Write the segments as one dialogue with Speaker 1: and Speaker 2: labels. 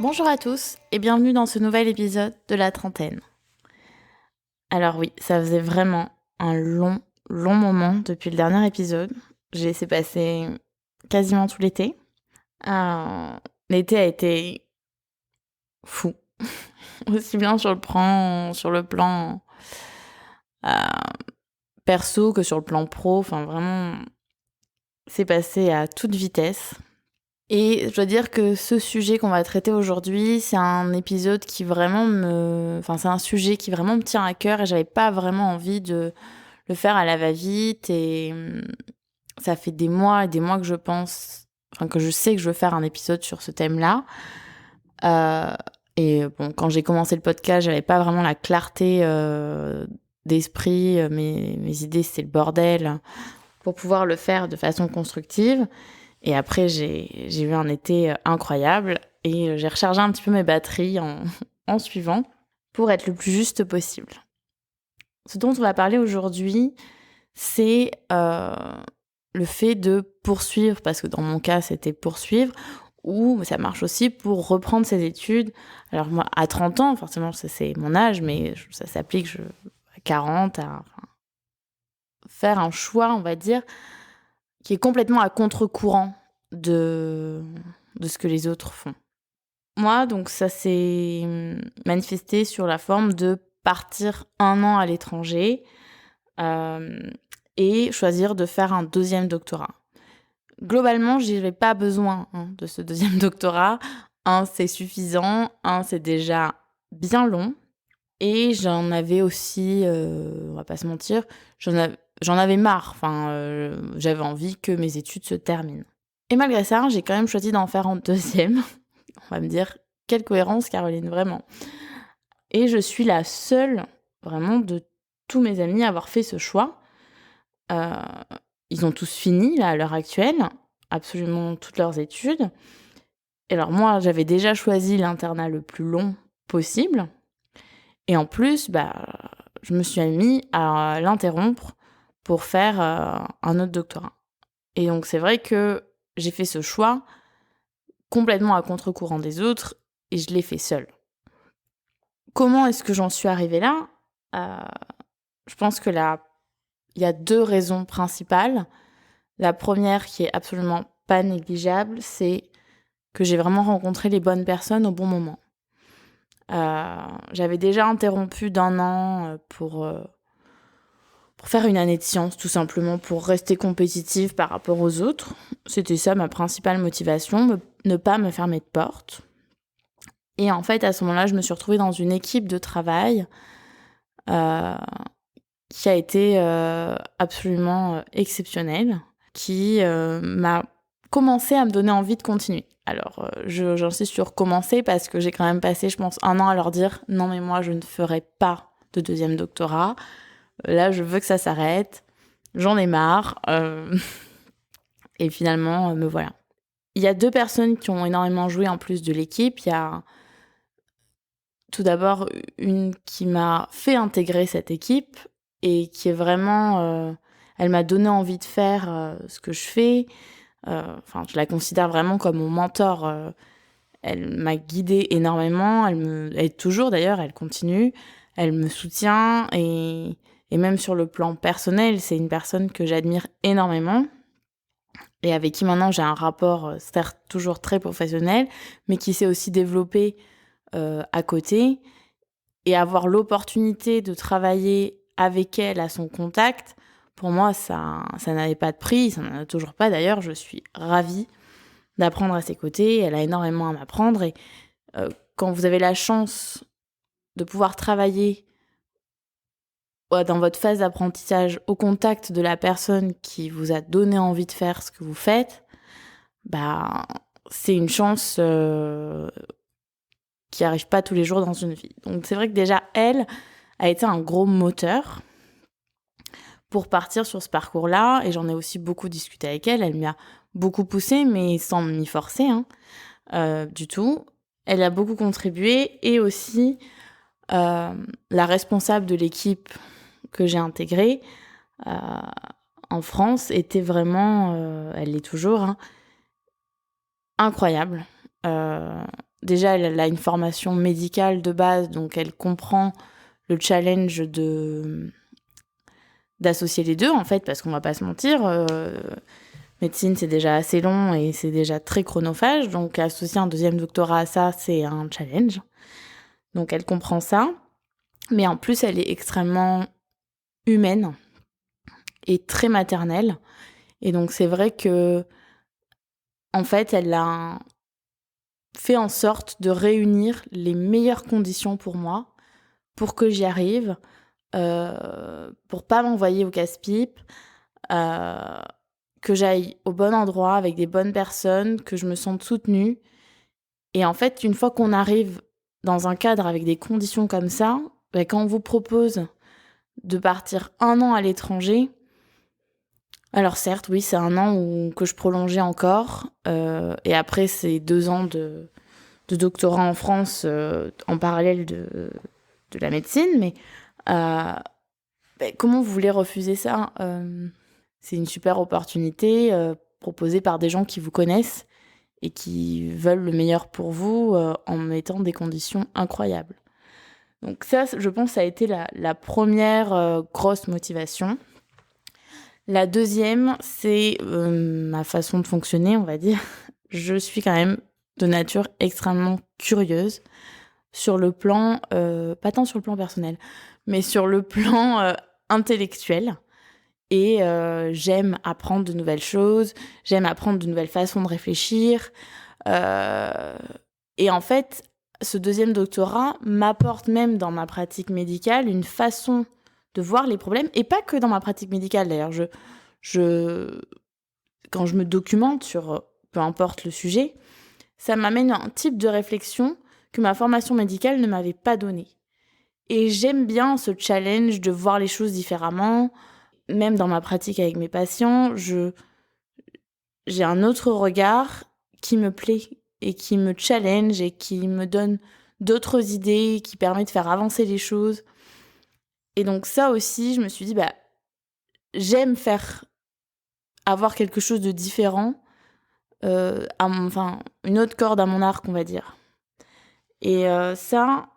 Speaker 1: Bonjour à tous et bienvenue dans ce nouvel épisode de la trentaine. Alors oui, ça faisait vraiment un long moment depuis le dernier épisode. J'ai laissé passer quasiment tout l'été. L'été a été fou, aussi bien sur le plan euh, perso que sur le plan pro. Enfin vraiment, c'est passé à toute vitesse. Et je dois dire que ce sujet qu'on va traiter aujourd'hui, c'est un épisode qui vraiment c'est un sujet qui vraiment me tient à cœur et j'avais pas vraiment envie de le faire à la va-vite et ça fait des mois et des mois que que je sais que je veux faire un épisode sur ce thème-là. Et bon, quand j'ai commencé le podcast, j'avais pas vraiment la clarté d'esprit, mes idées c'était le bordel pour pouvoir le faire de façon constructive. Et après, j'ai eu un été incroyable et j'ai rechargé un petit peu mes batteries en suivant pour être le plus juste possible. Ce dont on va parler aujourd'hui, c'est le fait de poursuivre, parce que dans mon cas, c'était poursuivre, ou ça marche aussi pour reprendre ses études. Alors moi, à 30 ans, forcément, ça, c'est mon âge, mais ça s'applique à 40, faire un choix, on va dire, qui est complètement à contre-courant de ce que les autres font. Moi, donc, ça s'est manifesté sur la forme de partir 1 an à l'étranger et choisir de faire un 2e doctorat. Globalement, j'avais pas besoin de ce 2e doctorat. 1, c'est suffisant. 1, c'est déjà bien long. Et j'en avais aussi, on va pas se mentir, j'en avais marre. J'avais envie que mes études se terminent. Et malgré ça, j'ai quand même choisi d'en faire un 2e. On va me dire, quelle cohérence, Caroline, vraiment. Et je suis la seule, vraiment, de tous mes amis à avoir fait ce choix. Ils ont tous fini, là, à l'heure actuelle, absolument toutes leurs études. Et alors moi, j'avais déjà choisi l'internat le plus long possible. Et en plus, je me suis mis à l'interrompre pour faire un autre doctorat. Et donc, c'est vrai que j'ai fait ce choix complètement à contre-courant des autres et je l'ai fait seule. Comment est-ce que j'en suis arrivée là ? Je pense que là, il y a 2 raisons principales. La première, qui est absolument pas négligeable, c'est que j'ai vraiment rencontré les bonnes personnes au bon moment. J'avais déjà interrompu d'1 an pour faire une année de sciences, tout simplement pour rester compétitive par rapport aux autres. C'était ça ma principale motivation, ne pas me fermer de porte. Et en fait, à ce moment-là, je me suis retrouvée dans une équipe de travail qui a été absolument exceptionnelle, qui m'a commencé à me donner envie de continuer. Alors, j'insiste sur commencer parce que j'ai quand même passé, je pense, 1 an à leur dire « Non, mais moi, je ne ferai pas de 2e doctorat. Là, je veux que ça s'arrête. J'en ai marre. » Et finalement, me voilà. Il y a 2 personnes qui ont énormément joué en plus de l'équipe. Il y a tout d'abord une qui m'a fait intégrer cette équipe et qui est vraiment... elle m'a donné envie de faire ce que je fais. Je la considère vraiment comme mon mentor. Elle m'a guidée énormément. Elle est toujours d'ailleurs, elle continue. Elle me soutient et même sur le plan personnel, c'est une personne que j'admire énormément et avec qui maintenant j'ai un rapport certes toujours très professionnel, mais qui s'est aussi développé à côté. Et avoir l'opportunité de travailler avec elle à son contact, pour moi, ça n'avait pas de prix, ça n'en a toujours pas d'ailleurs. Je suis ravie d'apprendre à ses côtés, elle a énormément à m'apprendre. Et quand vous avez la chance de pouvoir travailler dans votre phase d'apprentissage au contact de la personne qui vous a donné envie de faire ce que vous faites, c'est une chance qui arrive pas tous les jours dans une vie. Donc c'est vrai que déjà, elle a été un gros moteur pour partir sur ce parcours-là. Et j'en ai aussi beaucoup discuté avec elle. Elle m'y beaucoup poussée, mais sans m'y forcer du tout. Elle a beaucoup contribué. Et aussi, la responsable de l'équipe que j'ai intégrée en France était vraiment, elle l'est toujours, incroyable. déjà, elle a une formation médicale de base, donc elle comprend le challenge d'associer les deux, en fait, parce qu'on va pas se mentir, médecine, c'est déjà assez long et c'est déjà très chronophage, donc associer un deuxième doctorat à ça, c'est un challenge. Donc elle comprend ça, mais en plus, elle est extrêmement humaine et très maternelle. Et donc c'est vrai que, en fait, elle a fait en sorte de réunir les meilleures conditions pour moi, pour que j'y arrive, pour pas m'envoyer au casse-pipe, euh, que j'aille au bon endroit avec des bonnes personnes, que je me sente soutenue. Et en fait, une fois qu'on arrive dans un cadre avec des conditions comme ça, quand on vous propose de partir 1 an à l'étranger, alors certes, oui, c'est 1 an que je prolongeais encore, et après c'est 2 ans de doctorat en France en parallèle de la médecine, mais comment vous voulez refuser ça? C'est une super opportunité proposée par des gens qui vous connaissent et qui veulent le meilleur pour vous en mettant des conditions incroyables. Donc ça, je pense, ça a été la première grosse motivation. La deuxième, c'est ma façon de fonctionner, on va dire. Je suis quand même de nature extrêmement curieuse sur le plan, pas tant sur le plan personnel, mais sur le plan intellectuel. Et j'aime apprendre de nouvelles choses, j'aime apprendre de nouvelles façons de réfléchir. Et en fait, ce deuxième doctorat m'apporte même dans ma pratique médicale une façon de voir les problèmes, et pas que dans ma pratique médicale d'ailleurs. Quand je me documente sur peu importe le sujet, ça m'amène à un type de réflexion que ma formation médicale ne m'avait pas donné. Et j'aime bien ce challenge de voir les choses différemment. Même dans ma pratique avec mes patients, j'ai un autre regard qui me plaît et qui me challenge et qui me donne d'autres idées, qui permet de faire avancer les choses. Et donc ça aussi, je me suis dit, j'aime avoir quelque chose de différent, une autre corde à mon arc, on va dire. Et ça,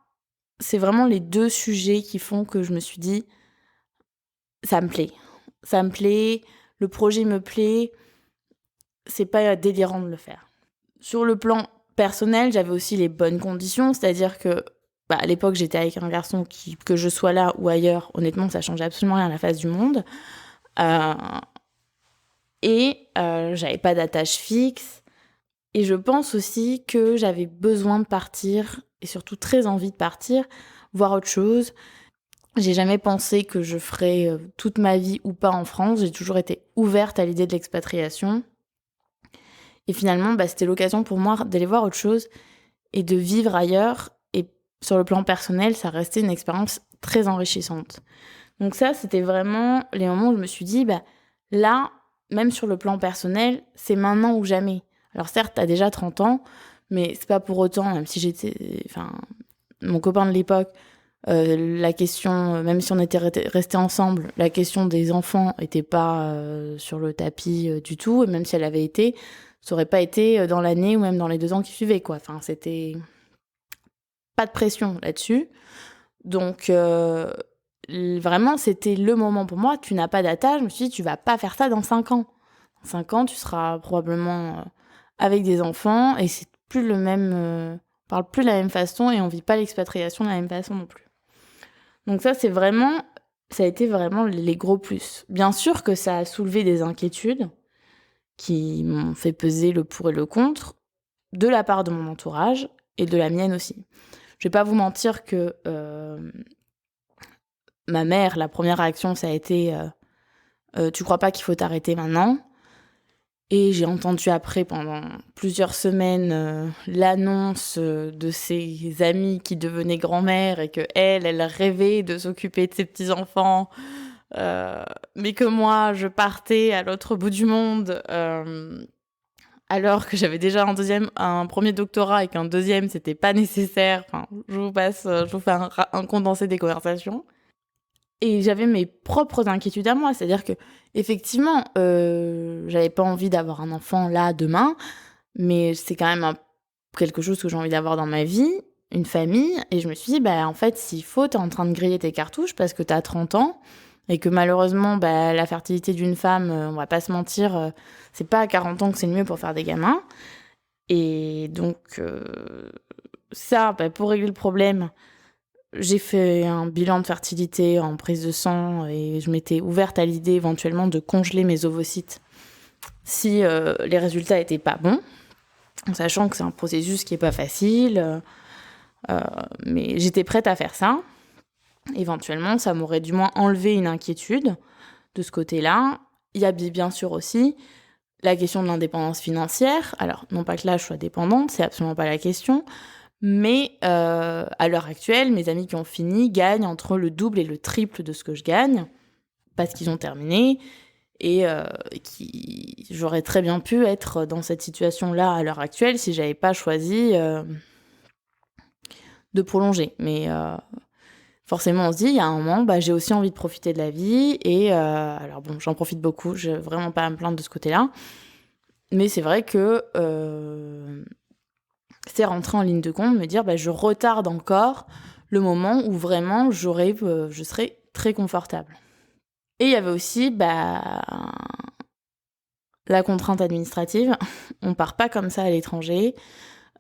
Speaker 1: c'est vraiment les 2 sujets qui font que je me suis dit, ça me plaît. Ça me plaît, le projet me plaît, c'est pas délirant de le faire. Sur le plan personnel, j'avais aussi les bonnes conditions, c'est-à-dire que à l'époque, j'étais avec un garçon que je sois là ou ailleurs, honnêtement, ça changeait absolument rien à la face du monde. J'avais pas d'attache fixe. Et je pense aussi que j'avais besoin de partir, et surtout très envie de partir, voir autre chose. J'ai jamais pensé que je ferais toute ma vie ou pas en France. J'ai toujours été ouverte à l'idée de l'expatriation. Et finalement, c'était l'occasion pour moi d'aller voir autre chose et de vivre ailleurs. Et sur le plan personnel, ça restait une expérience très enrichissante. Donc ça, c'était vraiment les moments où je me suis dit, là, même sur le plan personnel, c'est maintenant ou jamais. Alors certes, t'as déjà 30 ans, mais c'est pas pour autant, même si mon copain de l'époque, la question, même si on était restés ensemble, la question des enfants était pas sur le tapis du tout, et même si elle avait été, ça aurait pas été dans l'année ou même dans les 2 ans qui suivaient, quoi. Enfin, c'était pas de pression là-dessus. Donc, vraiment, c'était le moment pour moi. Tu n'as pas d'attache. Je me suis dit, tu vas pas faire ça dans 5 ans. Dans 5 ans, tu seras probablement avec des enfants et c'est plus le même. On parle plus de la même façon et on vit pas l'expatriation de la même façon non plus. Donc ça a été vraiment les gros plus. Bien sûr que ça a soulevé des inquiétudes qui m'ont fait peser le pour et le contre de la part de mon entourage et de la mienne aussi. Je vais pas vous mentir que ma mère, la première réaction, ça a été tu crois pas qu'il faut t'arrêter maintenant? Et j'ai entendu après, pendant plusieurs semaines, l'annonce de ses amis qui devenaient grand-mères et que elle rêvait de s'occuper de ses petits-enfants, mais que moi, je partais à l'autre bout du monde, alors que j'avais déjà un premier doctorat et qu'un deuxième, c'était pas nécessaire. Enfin, je vous fais un condensé des conversations. Et j'avais mes propres inquiétudes à moi, c'est-à-dire que effectivement, j'avais pas envie d'avoir un enfant là demain, mais c'est quand même quelque chose que j'ai envie d'avoir dans ma vie, une famille. Et je me suis dit, en fait, s'il faut, t'es en train de griller tes cartouches parce que t'as 30 ans et que malheureusement, la fertilité d'une femme, on va pas se mentir, c'est pas à 40 ans que c'est le mieux pour faire des gamins. Et donc, ça, pour régler le problème, j'ai fait un bilan de fertilité en prise de sang et je m'étais ouverte à l'idée éventuellement de congeler mes ovocytes si les résultats étaient pas bons, en sachant que c'est un processus qui est pas facile, mais j'étais prête à faire ça. Éventuellement, ça m'aurait du moins enlevé une inquiétude de ce côté-là. Il y a bien sûr aussi la question de l'indépendance financière. Alors, non pas que là, je sois dépendante, c'est absolument pas la question. Mais à l'heure actuelle, mes amis qui ont fini gagnent entre le double et le triple de ce que je gagne, parce qu'ils ont terminé, et j'aurais très bien pu être dans cette situation-là à l'heure actuelle si j'avais pas choisi de prolonger. Mais forcément, on se dit, il y a un moment, j'ai aussi envie de profiter de la vie, et alors bon, j'en profite beaucoup, je n'ai vraiment pas à me plaindre de ce côté-là, mais c'est vrai que c'est rentré en ligne de compte, me dire, je retarde encore le moment où vraiment je serai très confortable. Et il y avait aussi la contrainte administrative. On part pas comme ça à l'étranger.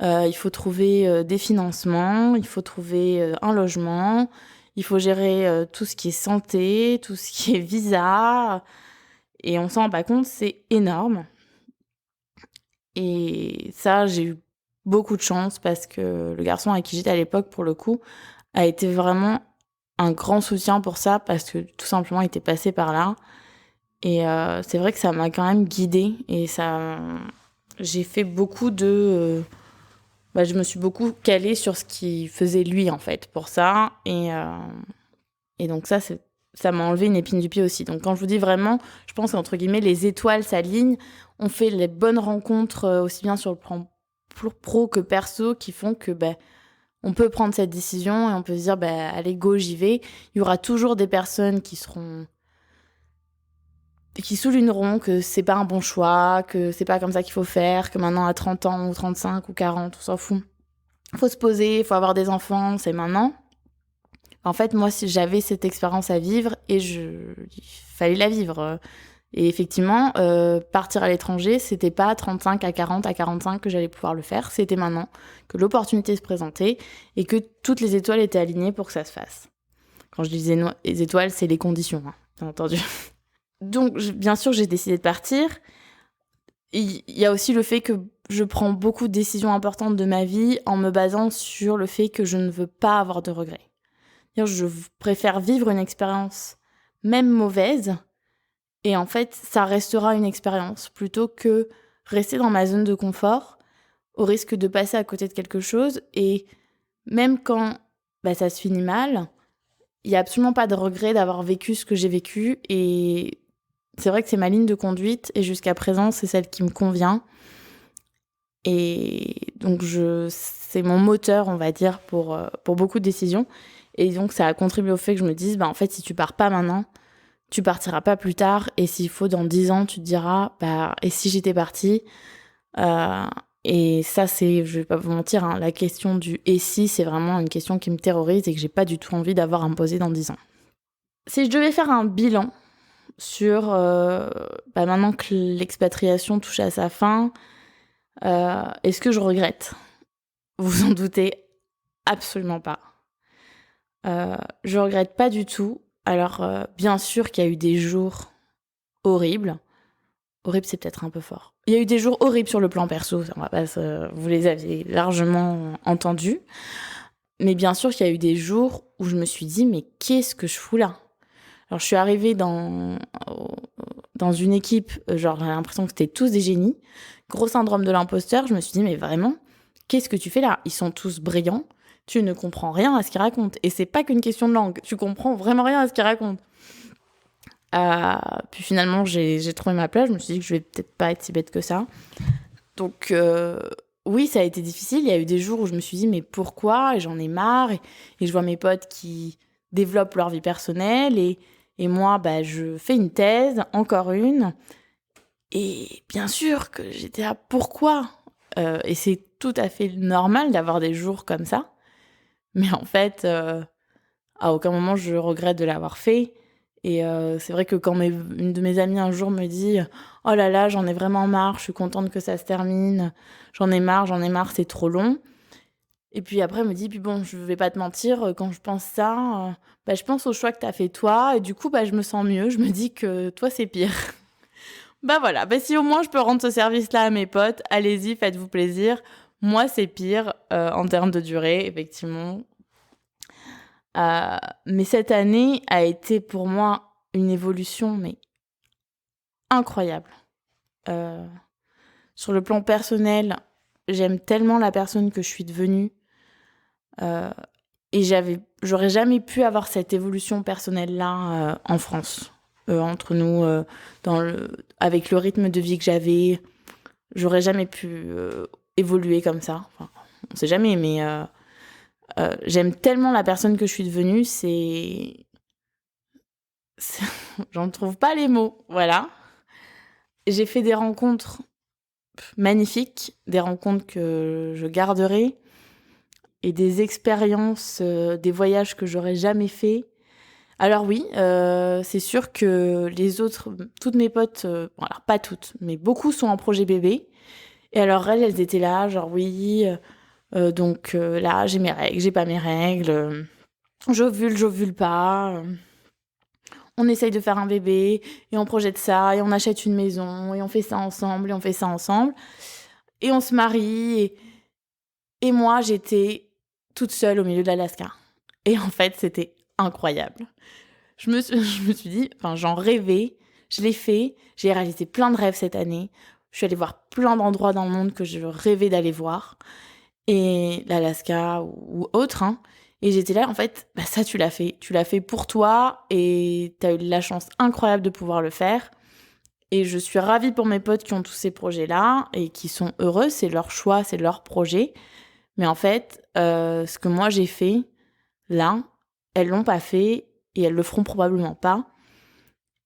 Speaker 1: Il faut trouver des financements, il faut trouver un logement, il faut gérer tout ce qui est santé, tout ce qui est visa. Et on s'en rend pas compte, c'est énorme. Et ça, j'ai eu beaucoup de chance parce que le garçon avec qui j'étais à l'époque, pour le coup, a été vraiment un grand soutien pour ça parce que tout simplement, il était passé par là. Et c'est vrai que ça m'a quand même guidée et j'ai fait beaucoup de... je me suis beaucoup calée sur ce qu'il faisait lui, en fait, pour ça. Et donc ça m'a enlevé une épine du pied aussi. Donc quand je vous dis vraiment, je pense qu'entre guillemets, les étoiles s'alignent. On fait les bonnes rencontres, aussi bien sur le plan pro que perso, qui font que on peut prendre cette décision et on peut se dire, allez, go, j'y vais. Il y aura toujours des personnes qui souligneront que c'est pas un bon choix, que c'est pas comme ça qu'il faut faire, que maintenant à 30 ans ou 35 ou 40, on s'en fout. Faut se poser, faut avoir des enfants, c'est maintenant. En fait, moi, si j'avais cette expérience à vivre et il fallait la vivre. Et effectivement, partir à l'étranger, c'était pas à 35, à 40, à 45 que j'allais pouvoir le faire. C'était maintenant que l'opportunité se présentait et que toutes les étoiles étaient alignées pour que ça se fasse. Quand je disais les étoiles, c'est les conditions, bien entendu. Donc, bien sûr, j'ai décidé de partir. Il y a aussi le fait que je prends beaucoup de décisions importantes de ma vie en me basant sur le fait que je ne veux pas avoir de regrets. Je préfère vivre une expérience, même mauvaise, et en fait, ça restera une expérience, plutôt que rester dans ma zone de confort, au risque de passer à côté de quelque chose, et même quand ça se finit mal, il n'y a absolument pas de regret d'avoir vécu ce que j'ai vécu, et c'est vrai que c'est ma ligne de conduite, et jusqu'à présent, c'est celle qui me convient. Et donc, c'est mon moteur, on va dire, pour beaucoup de décisions. Et donc, ça a contribué au fait que je me dise, en fait, si tu pars pas maintenant, tu partiras pas plus tard. Et s'il faut, dans 10 ans, tu te diras, et si j'étais partie Et ça, je vais pas vous mentir, la question du « et si », c'est vraiment une question qui me terrorise et que j'ai pas du tout envie d'avoir à me poser dans 10 ans. Si je devais faire un bilan sur, maintenant que l'expatriation touche à sa fin, est-ce que je regrette ? Vous vous en doutez absolument pas. Je regrette pas du tout. Alors, bien sûr qu'il y a eu des jours horribles. Horrible, c'est peut-être un peu fort. Il y a eu des jours horribles sur le plan perso, vous les aviez largement entendus. Mais bien sûr qu'il y a eu des jours où je me suis dit, mais qu'est-ce que je fous là ? Alors, je suis arrivée dans une équipe, j'ai l'impression que c'était tous des génies. Gros syndrome de l'imposteur, je me suis dit, mais vraiment, qu'est-ce que tu fais là ? Ils sont tous brillants, tu ne comprends rien à ce qu'ils racontent. Et c'est pas qu'une question de langue, tu comprends vraiment rien à ce qu'ils racontent. Puis finalement, j'ai trouvé ma place, je me suis dit que je vais peut-être pas être si bête que ça. Donc, oui, ça a été difficile. Il y a eu des jours où je me suis dit, mais pourquoi ? Et j'en ai marre. Et je vois mes potes qui développent leur vie personnelle. Et moi, je fais une thèse, encore une. Et bien sûr que j'étais là, pourquoi ? Et c'est tout à fait normal d'avoir des jours comme ça. Mais en fait, à aucun moment je regrette de l'avoir fait. Et c'est vrai que quand une de mes amies un jour me dit: «Oh là là, j'en ai vraiment marre, je suis contente que ça se termine. J'en ai marre, c'est trop long». Et puis après, elle me dit: «Puis bon, je vais pas te mentir, quand je pense ça, je pense au choix que tu as fait toi et du coup, je me sens mieux. Je me dis que toi, c'est pire». Voilà, si au moins je peux rendre ce service-là à mes potes, allez-y, faites-vous plaisir. Moi, c'est pire, en termes de durée, effectivement. Mais cette année a été pour moi une évolution, mais incroyable. Heu, sur le plan personnel, j'aime tellement la personne que je suis devenue, heu et j'aurais jamais pu avoir cette évolution personnelle-là, en France. Entre nous, avec le rythme de vie que j'avais, j'aurais jamais pu, évoluer comme ça. Enfin, on sait jamais, mais j'aime tellement la personne que je suis devenue, c'est j'en trouve pas les mots, voilà. J'ai fait des rencontres magnifiques, des rencontres que je garderai et des expériences, des voyages que j'aurais jamais fait. Alors oui, c'est sûr que les autres, toutes mes potes, bon alors pas toutes, mais beaucoup sont en projet bébé et alors elles étaient là genre: «Oui, donc là j'ai mes règles, j'ai pas mes règles, j'ovule pas, on essaye de faire un bébé et on projette ça et on achète une maison et on fait ça ensemble et on fait ça ensemble et on se marie» et moi j'étais toute seule au milieu de l'Alaska et en fait c'était incroyable. Je me suis dit, enfin, j'en rêvais, je l'ai fait, j'ai réalisé plein de rêves cette année. Je suis allée voir plein d'endroits dans le monde que je rêvais d'aller voir, et l'Alaska ou autre, hein. Et j'étais là, en fait, ça, tu l'as fait. Tu l'as fait pour toi et tu as eu la chance incroyable de pouvoir le faire. Et je suis ravie pour mes potes qui ont tous ces projets-là et qui sont heureux. C'est leur choix, c'est leur projet. Mais en fait, ce que moi j'ai fait, là, elles l'ont pas fait et elles le feront probablement pas.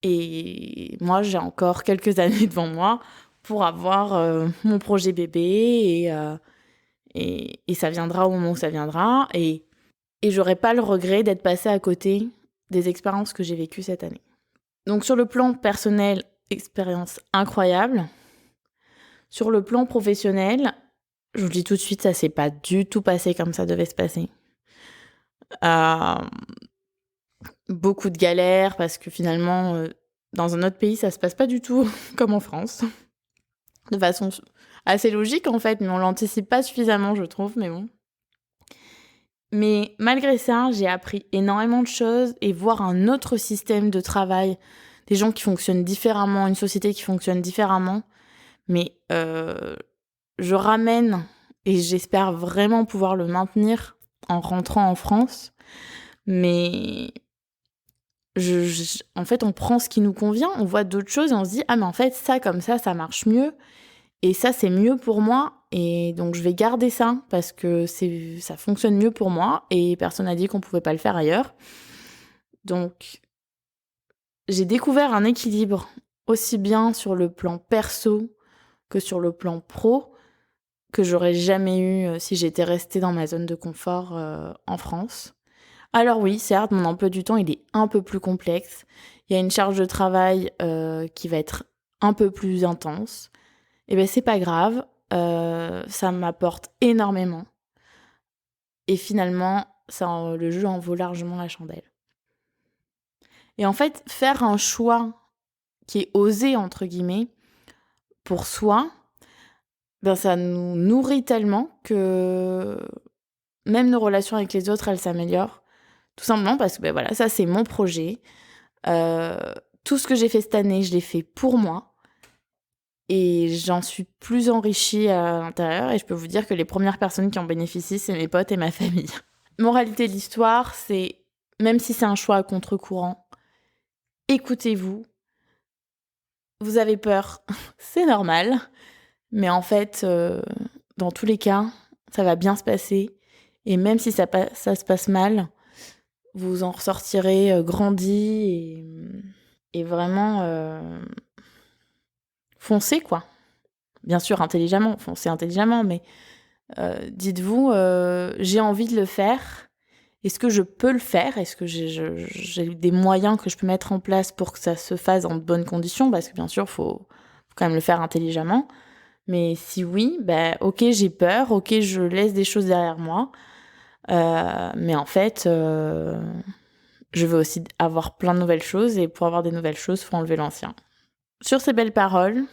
Speaker 1: Et moi, j'ai encore quelques années devant moi pour avoir mon projet bébé et ça viendra au moment où ça viendra. Et j'aurai pas le regret d'être passée à côté des expériences que j'ai vécues cette année. Donc sur le plan personnel, expérience incroyable. Sur le plan professionnel, je vous le dis tout de suite, ça s'est pas du tout passé comme ça devait se passer. Euh, Beaucoup de galères parce que finalement, dans un autre pays, ça se passe pas du tout comme en France. De façon assez logique en fait, mais on l'anticipe pas suffisamment, je trouve, mais bon. Mais malgré ça, j'ai appris énormément de choses et voir un autre système de travail, des gens qui fonctionnent différemment, une société qui fonctionne différemment. Mais je ramène, et j'espère vraiment pouvoir le maintenir en rentrant en France, mais en fait, on prend ce qui nous convient, on voit d'autres choses et on se dit: «Ah mais en fait, ça comme ça marche mieux et ça, c'est mieux pour moi et donc je vais garder ça parce que ça fonctionne mieux pour moi et personne n'a dit qu'on pouvait pas le faire ailleurs». Donc j'ai découvert un équilibre aussi bien sur le plan perso que sur le plan pro que j'aurais jamais eu, si j'étais restée dans ma zone de confort, en France. Alors oui, certes, mon emploi du temps, il est un peu plus complexe. Il y a une charge de travail, qui va être un peu plus intense. Et ben c'est pas grave, ça m'apporte énormément et finalement, le jeu en vaut largement la chandelle. Et en fait, faire un choix qui est «osé» entre guillemets, pour soi, ça nous nourrit tellement que même nos relations avec les autres, elles s'améliorent. Tout simplement parce que, voilà, ça c'est mon projet. Heu, Tout ce que j'ai fait cette année, je l'ai fait pour moi et j'en suis plus enrichie à l'intérieur et je peux vous dire que les premières personnes qui en bénéficient, c'est mes potes et ma famille. Moralité de l'histoire, c'est même si c'est un choix à contre-courant, écoutez-vous. Vous avez peur, c'est normal, mais en fait, dans tous les cas, ça va bien se passer et même si ça se passe mal, vous en ressortirez, grandi et vraiment, foncez quoi. Bien sûr intelligemment, foncez intelligemment, mais Dites-vous, j'ai envie de le faire. Est-ce que je peux le faire? Est-ce que j'ai des moyens que je peux mettre en place pour que ça se fasse dans de bonnes conditions? Parce que bien sûr, faut quand même le faire intelligemment. Mais si oui, ok, j'ai peur, ok, je laisse des choses derrière moi. Mais en fait, je veux aussi avoir plein de nouvelles choses et pour avoir des nouvelles choses, il faut enlever l'ancien. Sur ces belles paroles,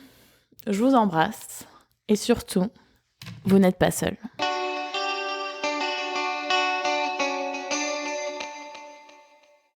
Speaker 1: je vous embrasse et surtout, vous n'êtes pas seul.